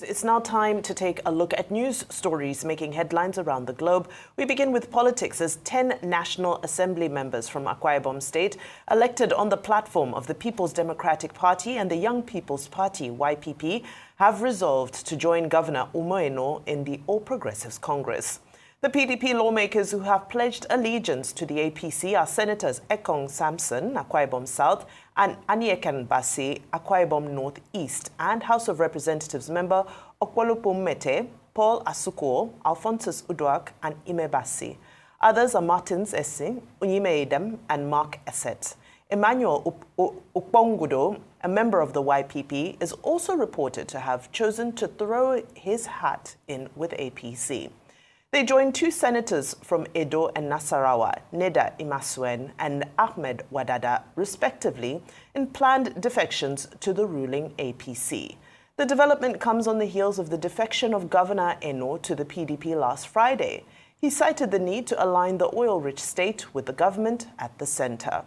It's now time to take a look at news stories making headlines around the globe. We begin with politics as 10 National Assembly members from Akwa State, elected on the platform of the People's Democratic Party and the Young People's Party, YPP, have resolved to join Governor Umoeno in the All Progressives Congress. The PDP lawmakers who have pledged allegiance to the APC are Senators Ekong Samson, Akwa Ibom South, and Aniyekan Basi, Akwa Ibom North East, and House of Representatives member Okpolopom Mete, Paul Asukuo, Alphonsus Uduak, and Ime Basi. Others are Martins Essing, Unyime Edem, and Mark Esset. Emmanuel Ukpongudo, a member of the YPP, is also reported to have chosen to throw his hat in with APC. They joined two senators from Edo and Nasarawa, Neda Imasuen and Ahmed Wadada, respectively, in planned defections to the ruling APC. The development comes on the heels of the defection of Governor Eno to the PDP last Friday. He cited the need to align the oil-rich state with the government at the center.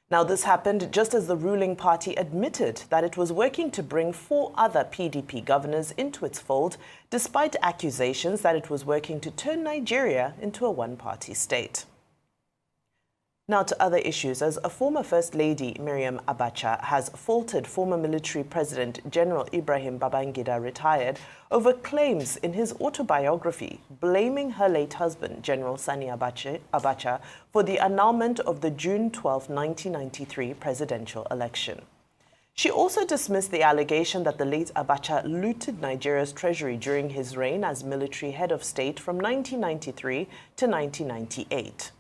Now, this happened just as the ruling party admitted that it was working to bring 4 other PDP governors into its fold, despite accusations that it was working to turn Nigeria into a one-party state. Now to other issues, as a former First Lady, Miriam Abacha, has faulted former military President General Ibrahim Babangida, retired, over claims in his autobiography blaming her late husband, General Sani Abacha, for the annulment of the June 12, 1993 presidential election. She also dismissed the allegation that the late Abacha looted Nigeria's treasury during his reign as military head of state from 1993 to 1998.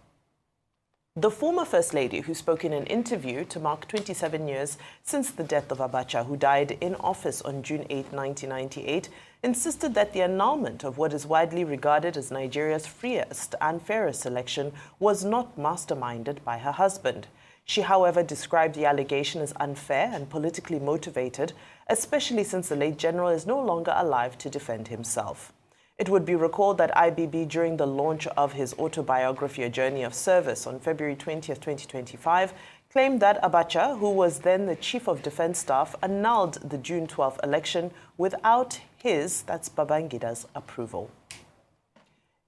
The former First Lady, who spoke in an interview to mark 27 years since the death of Abacha, who died in office on June 8, 1998, insisted that the annulment of what is widely regarded as Nigeria's freest and fairest election was not masterminded by her husband. She, however, described the allegation as unfair and politically motivated, especially since the late general is no longer alive to defend himself. It would be recalled that IBB, during the launch of his autobiography, A Journey of Service, on February 20, 2025, claimed that Abacha, who was then the Chief of Defense Staff, annulled the June 12 election without his, that's Babangida's, approval.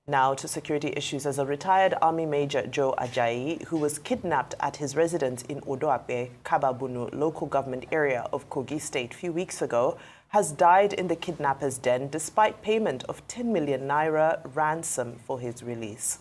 Now to security issues, as a retired Army Major Joe Ajayi, who was kidnapped at his residence in Odo-Ape, Kabba-Bunu local government area of Kogi State a few weeks ago, has died in the kidnappers' den despite payment of 10 million naira ransom for his release.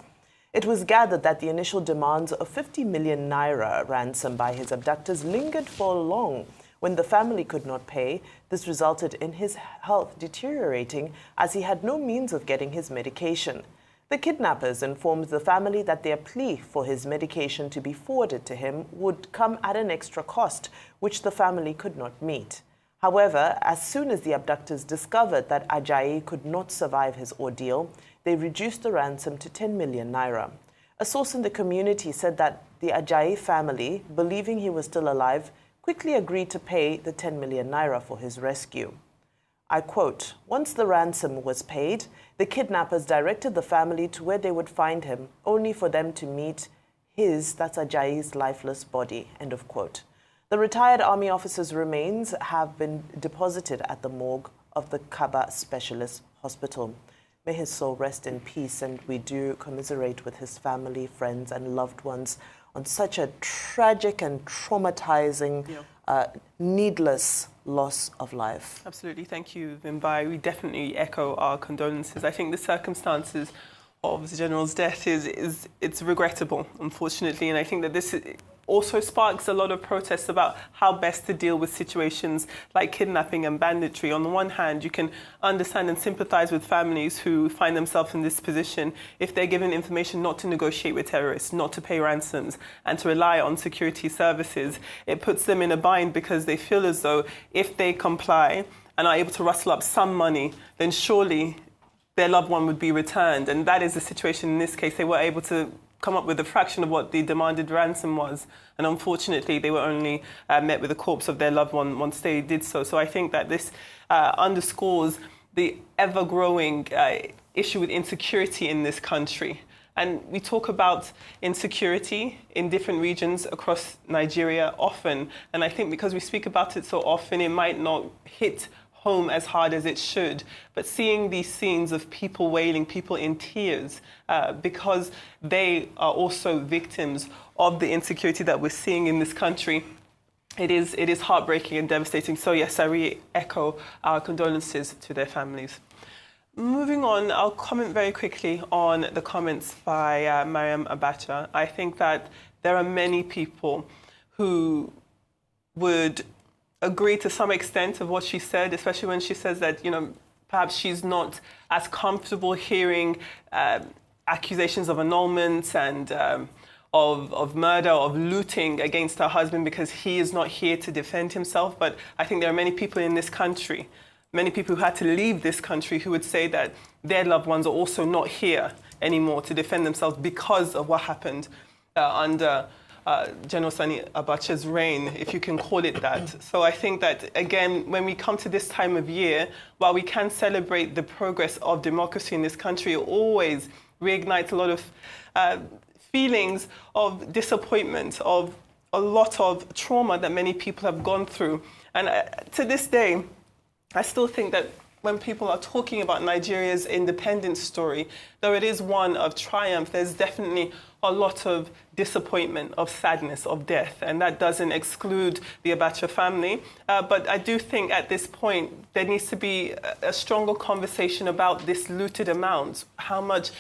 It was gathered that the initial demands of 50 million naira ransom by his abductors lingered for long. When the family could not pay, this resulted in his health deteriorating as he had no means of getting his medication. The kidnappers informed the family that their plea for his medication to be forwarded to him would come at an extra cost, which the family could not meet. However, as soon as the abductors discovered that Ajayi could not survive his ordeal, they reduced the ransom to 10 million naira. A source in the community said that the Ajayi family, believing he was still alive, quickly agreed to pay the 10 million naira for his rescue. I quote, "Once the ransom was paid, the kidnappers directed the family to where they would find him, only for them to meet his, that's Ajayi's, lifeless body," end of quote. The retired Army officer's remains have been deposited at the morgue of the Kabba Specialist Hospital. May his soul rest in peace, and we do commiserate with his family, friends, and loved ones on such a tragic and traumatizing, needless loss of life. Absolutely. Thank you, Vimbai. We definitely echo our condolences. I think the circumstances of the General's death it's regrettable, unfortunately, and I think that this also sparks a lot of protests about how best to deal with situations like kidnapping and banditry. On the one hand, you can understand and sympathize with families who find themselves in this position if they're given information not to negotiate with terrorists, not to pay ransoms, and to rely on security services. It puts them in a bind because they feel as though if they comply and are able to rustle up some money, then surely their loved one would be returned. And that is the situation in this case. They were able to come up with a fraction of what the demanded ransom was. And unfortunately, they were only met with the corpse of their loved one once they did so. So I think that this underscores the ever-growing issue with insecurity in this country. And we talk about insecurity in different regions across Nigeria often. And I think because we speak about it so often, it might not hit home as hard as it should. But seeing these scenes of people wailing, people in tears, because they are also victims of the insecurity that we're seeing in this country, it is heartbreaking and devastating. So yes, I re-echo our condolences to their families. Moving on, I'll comment very quickly on the comments by Mariam Abacha. I think that there are many people who would agree to some extent of what she said, especially when she says that, perhaps she's not as comfortable hearing accusations of annulment and of murder, of looting against her husband because he is not here to defend himself. But I think there are many people in this country, many people who had to leave this country, who would say that their loved ones are also not here anymore to defend themselves because of what happened under General Sani Abacha's reign, if you can call it that. So I think that, again, when we come to this time of year, while we can celebrate the progress of democracy in this country, it always reignites a lot of feelings of disappointment, of a lot of trauma that many people have gone through. And to this day, I still think that when people are talking about Nigeria's independence story, though it is one of triumph, there's definitely a lot of disappointment, of sadness, of death, and that doesn't exclude the Abacha family. But I do think at this point there needs to be a stronger conversation about this looted amount, how much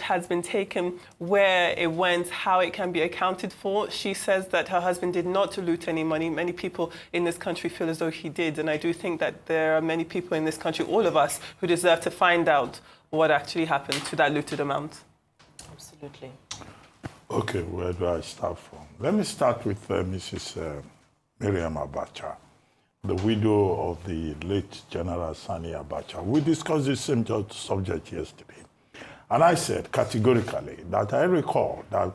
has been taken, where it went, how it can be accounted for. She says that her husband did not loot any money. Many people in this country feel as though he did, and I do think that there are many people in this country, all of us, who deserve to find out what actually happened to that looted amount. Absolutely. Okay, where do I start from? Let me start with Mrs. Mariam Abacha, the widow of the late General Sani Abacha. We discussed this same subject yesterday. And I said categorically that I recall that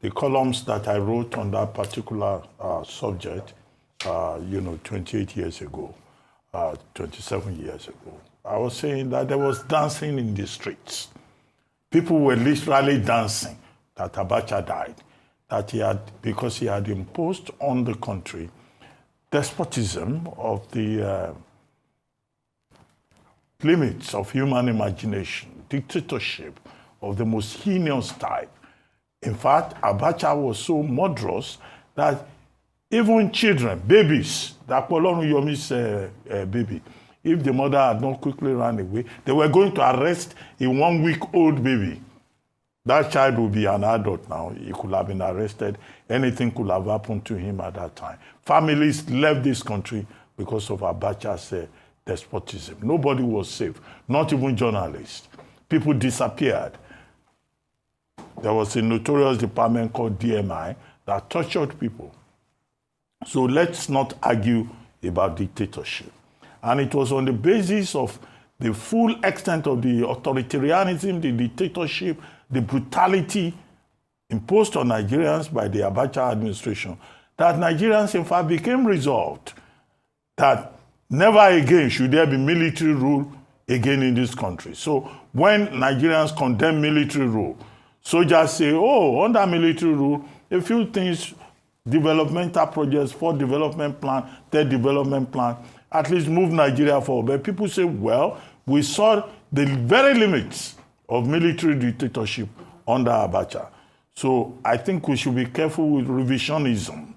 the columns that I wrote on that particular subject, 28 years ago, 27 years ago, I was saying that there was dancing in the streets. People were literally dancing that Abacha died, that because he had imposed on the country despotism of the limits of human imagination, dictatorship of the most heinous type. In fact, Abacha was so murderous that even children, babies, that Polonu Yomi's baby, if the mother had not quickly run away, they were going to arrest a 1-week-old baby. That child would be an adult now. He could have been arrested. Anything could have happened to him at that time. Families left this country because of Abacha's despotism. Nobody was safe, not even journalists. People disappeared. There was a notorious department called DMI that tortured people. So let's not argue about dictatorship. And it was on the basis of the full extent of the authoritarianism, the dictatorship, the brutality imposed on Nigerians by the Abacha administration that Nigerians, in fact, became resolved that never again should there be military rule again in this country. So when Nigerians condemn military rule, soldiers say, oh, under military rule, a few things, developmental projects, 4th development plan, 3rd development plan, at least move Nigeria forward. But people say, well, we saw the very limits of military dictatorship under Abacha. So I think we should be careful with revisionism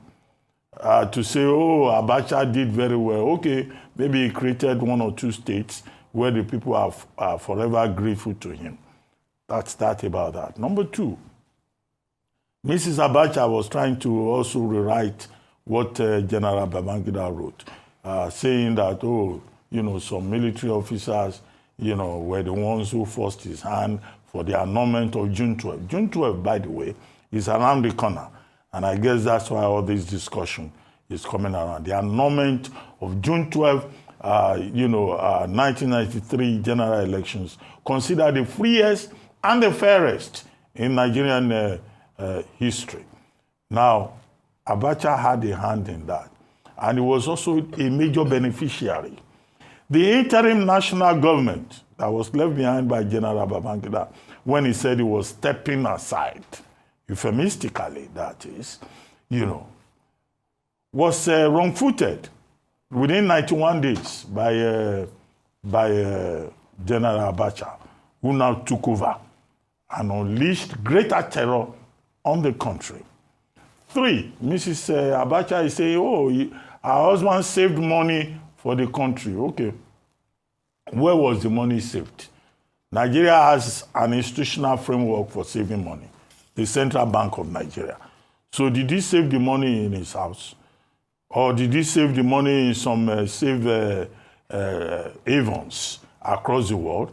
to say, oh, Abacha did very well. Okay, maybe he created 1 or 2 states where the people are forever grateful to him. That's that about that. Number 2, Mrs. Abacha was trying to also rewrite what General Babangida wrote, saying that, some military officers, were the ones who forced his hand for the annulment of June 12. June 12, by the way, is around the corner. And I guess that's why all this discussion is coming around. The annulment of June 12, 1993 general elections, considered the freest and the fairest in Nigerian history. Now, Abacha had a hand in that. And he was also a major beneficiary. The interim national government that was left behind by General Babangida, when he said he was stepping aside, euphemistically that is, was wrong-footed. within 91 days by General Abacha, who now took over and unleashed greater terror on the country. 3, Mrs. Abacha is saying, oh, her husband saved money for the country. Okay. Where was the money saved? Nigeria has an institutional framework for saving money, the Central Bank of Nigeria. So did he save the money in his house? Or did he save the money in some safe havens across the world?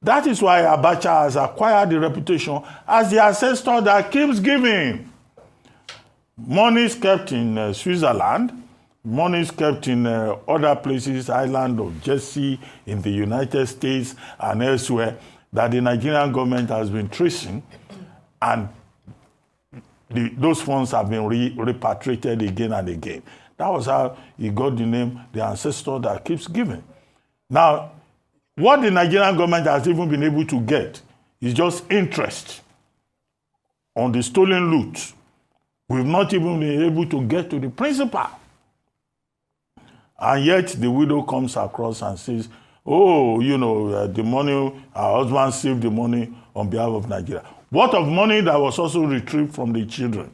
That is why Abacha has acquired the reputation as the ancestor that keeps giving. Money is kept in Switzerland. Money is kept in other places, island of Jersey, in the United States and elsewhere, that the Nigerian government has been tracing, and those funds have been repatriated again and again. That was how he got the name, the ancestor that keeps giving. Now, what the Nigerian government has even been able to get is just interest on the stolen loot. We've not even been able to get to the principal. And yet the widow comes across and says, oh, the money, our husband saved the money on behalf of Nigeria. What of money that was also retrieved from the children?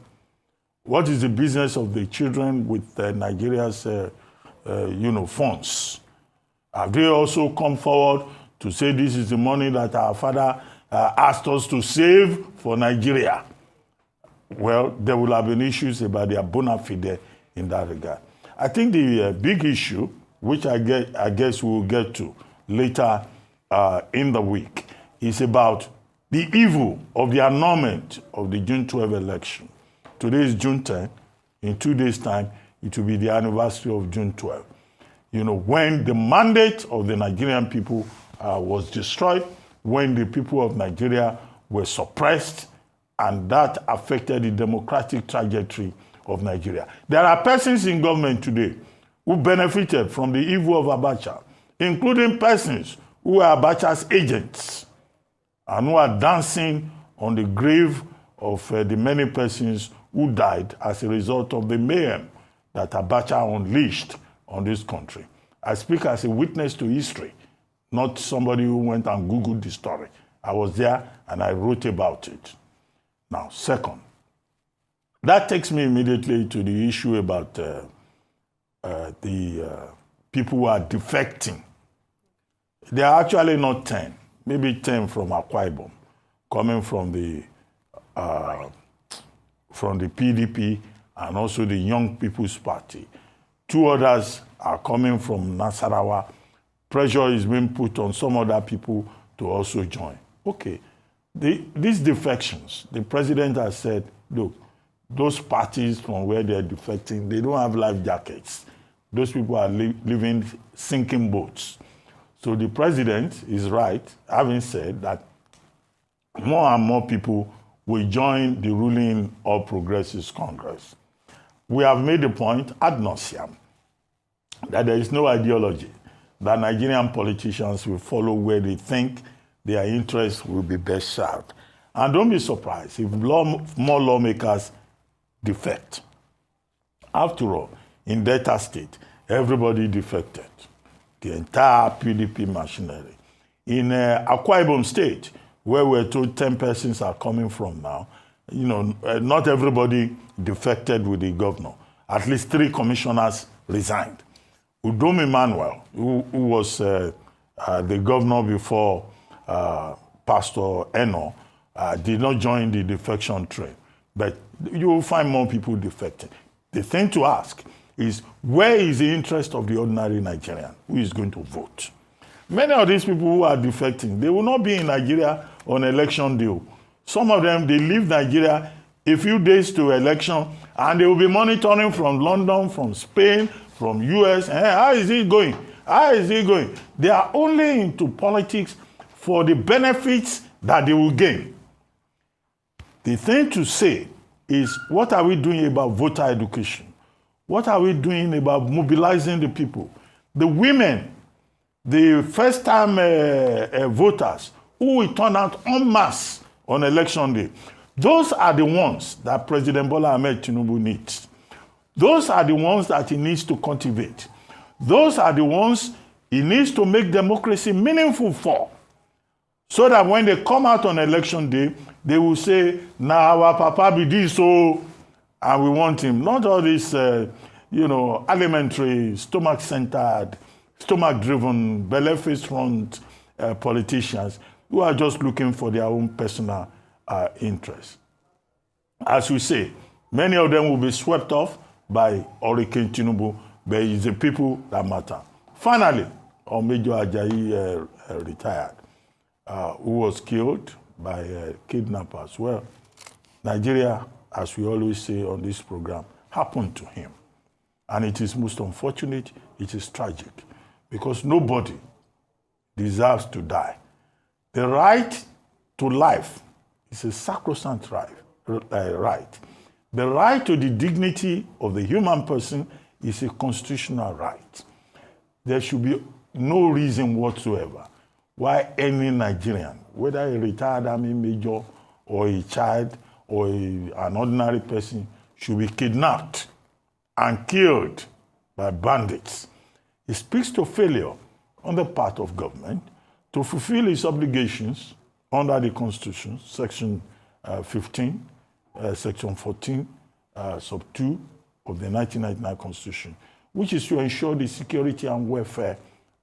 What is the business of the children with Nigeria's, funds? Have they also come forward to say this is the money that our father asked us to save for Nigeria? Well, there will have been issues about their bona fide in that regard. I think the big issue, which I guess we'll get to later in the week, is about the evil of the annulment of the June 12 election. Today is June 10. In 2 days' time, it will be the anniversary of June 12. When the mandate of the Nigerian people was destroyed, when the people of Nigeria were suppressed, and that affected the democratic trajectory of Nigeria. There are persons in government today who benefited from the evil of Abacha, including persons who are Abacha's agents and who are dancing on the grave of the many persons who died as a result of the mayhem that Abacha unleashed on this country. I speak as a witness to history, not somebody who went and Googled the story. I was there and I wrote about it. Now, second, that takes me immediately to the issue about the people who are defecting. They are actually not 10, maybe 10 from Akwa Ibom, coming from the PDP and also the Young People's Party. 2 others are coming from Nasarawa. Pressure is being put on some other people to also join. Okay, these defections, the president has said, look, those parties from where they're defecting, they don't have life jackets. Those people are living sinking boats. So the president is right, having said that more and more people will join the ruling All Progressives Congress. We have made the point ad nauseam that there is no ideology that Nigerian politicians will follow where they think their interests will be best served. And don't be surprised if more lawmakers defect. After all, in Delta State, everybody defected. The entire PDP machinery. In Akwa Ibom State, where we're told 10 persons are coming from now, not everybody defected with the governor. At least 3 commissioners resigned. Udom Emmanuel, who was the governor before Pastor Eno, did not join the defection train. But you will find more people defecting. The thing to ask is, where is the interest of the ordinary Nigerian who is going to vote? Many of these people who are defecting, they will not be in Nigeria on election day. Some of them, they leave Nigeria a few days to election, and they will be monitoring from London, from Spain, from US. How is it going? How is it going? They are only into politics for the benefits that they will gain. The thing to say is, what are we doing about voter education? What are we doing about mobilizing the people? The women, the first-time voters who will turn out en masse on election day. Those are the ones that President Bola Ahmed Tinubu needs. Those are the ones that he needs to cultivate. Those are the ones he needs to make democracy meaningful for. So that when they come out on election day, they will say, now our papa be this, so, and we want him. Not all these, elementary, stomach-centered, stomach-driven, belly-faced front politicians who are just looking for their own personal interests. As we say, many of them will be swept off by Hurricane Tinubu, but it's the people that matter. Finally, Major Ajayi retired, who was killed by kidnappers. Well, Nigeria, as we always say on this program, happened to him. And it is most unfortunate, it is tragic, because nobody deserves to die. The right to life is a sacrosanct right. The right to the dignity of the human person is a constitutional right. There should be no reason whatsoever why any Nigerian, whether a retired army major or a child or an ordinary person, should be kidnapped and killed by bandits. It speaks to failure on the part of government to fulfill its obligations under the Constitution, Section 15, Section 14, Sub 2 of the 1999 Constitution, which is to ensure the security and welfare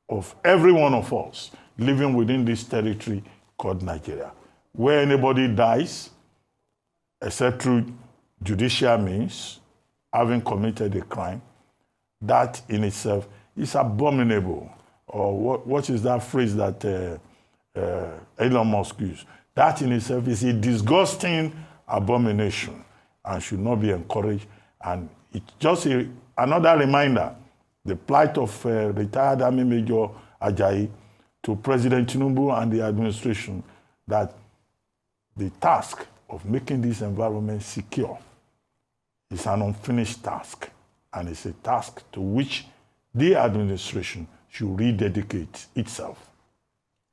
of every one of us living within this territory called Nigeria. Where anybody dies, except through judicial means, having committed a crime, that in itself is abominable. Or what is that phrase that Elon Musk used? That in itself is a disgusting abomination and should not be encouraged. And it's just another reminder, the plight of retired Army Major Ajayi to President Tinubu and the administration, that the task of making this environment secure is an unfinished task, and it's a task to which the administration should rededicate itself.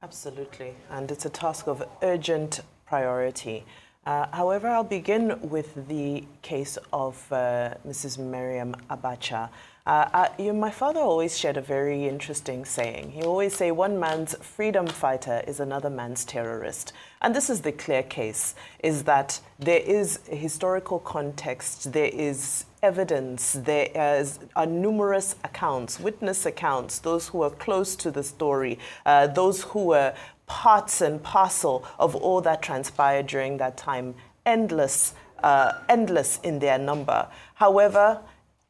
Absolutely, and it's a task of urgent priority. However, I'll begin with the case of Mrs. Miriam Abacha. My father always shared a very interesting saying. He always say, one man's freedom fighter is another man's terrorist. And this is the clear case, is that there is a historical context, there is evidence, are numerous accounts, witness accounts, those who are close to the story, those who were parts and parcel of all that transpired during that time, endless in their number. However,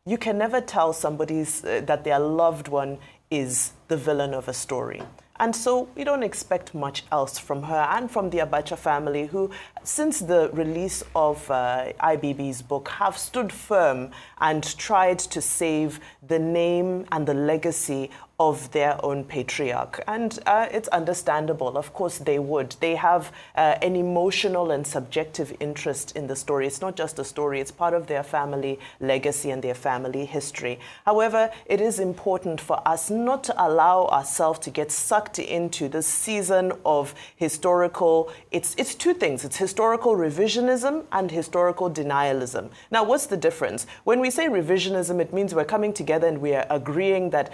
you can never tell somebody that their loved one is the villain of a story. And so we don't expect much else from her and from the Abacha family, who, since the release of IBB's book, have stood firm and tried to save the name and the legacy of their own patriarch. And it's understandable. Of course they would. They have an emotional and subjective interest in the story. It's not just a story. It's part of their family legacy and their family history. However, it is important for us not to allow ourselves to get sucked into this season of historical, it's two things. It's historical revisionism and historical denialism. Now, what's the difference? When we say revisionism, it means we're coming together and we are agreeing that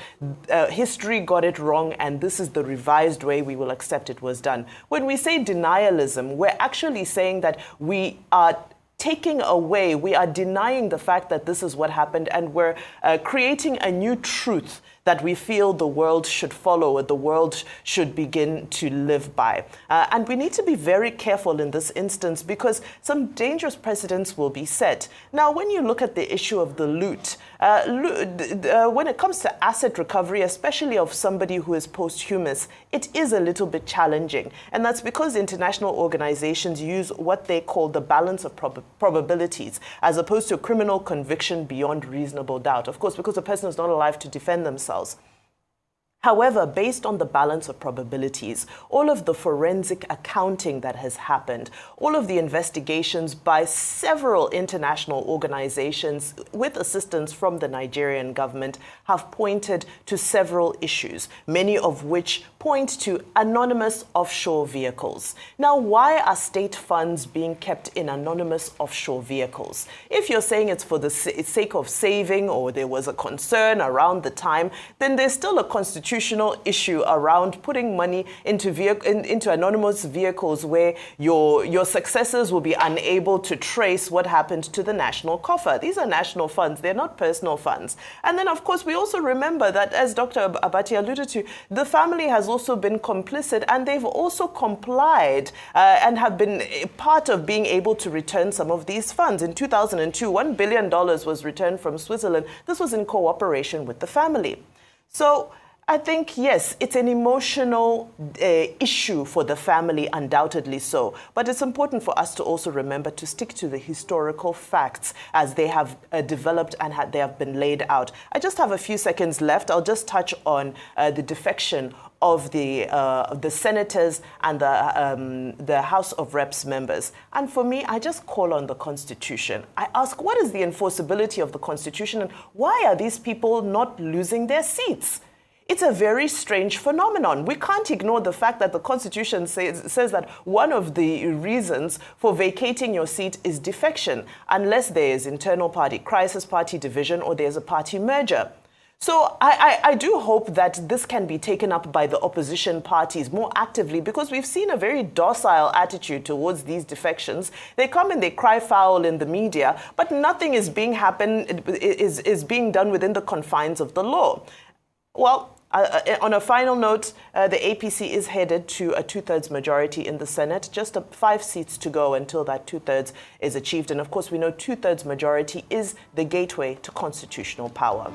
history got it wrong and this is the revised way we will accept it was done. When we say denialism, we're actually saying that we are taking away, we are denying the fact that this is what happened, and we're creating a new truth that we feel the world should follow, or the world should begin to live by. And we need to be very careful in this instance, because some dangerous precedents will be set. Now, when you look at the issue of the loot, when it comes to asset recovery, especially of somebody who is posthumous, it is a little bit challenging. And that's because international organizations use what they call the balance of probabilities, as opposed to criminal conviction beyond reasonable doubt. Of course, because a person is not alive to defend themselves. However, based on the balance of probabilities, all of the forensic accounting that has happened, all of the investigations by several international organizations with assistance from the Nigerian government have pointed to several issues, many of which point to anonymous offshore vehicles. Now, why are state funds being kept in anonymous offshore vehicles? If you're saying it's for the sake of saving or there was a concern around the time, then there's still a constitutional issue around putting money into anonymous vehicles where your successors will be unable to trace what happened to the national coffer. These are national funds, they're not personal funds. And then, of course, we also remember that, as Dr. Abati alluded to, the family has also been complicit, and they've also complied and have been part of being able to return some of these funds. In 2002, $1 billion was returned from Switzerland. This was in cooperation with the family. So I think, yes, it's an emotional issue for the family, undoubtedly so. But it's important for us to also remember to stick to the historical facts as they have developed and they have been laid out. I just have a few seconds left. I'll just touch on the defection of the senators and the House of Reps members. And for me, I just call on the Constitution. I ask, what is the enforceability of the Constitution, and why are these people not losing their seats? It's a very strange phenomenon. We can't ignore the fact that the Constitution says that one of the reasons for vacating your seat is defection, unless there is internal party crisis, party division, or there's a party merger. So I do hope that this can be taken up by the opposition parties more actively, because we've seen a very docile attitude towards these defections. They come and they cry foul in the media, but nothing is being done within the confines of the law. Well, on a final note, the APC is headed to a 2/3 majority in the Senate, just 5 seats to go until that 2/3 is achieved. And of course, we know 2/3 majority is the gateway to constitutional power.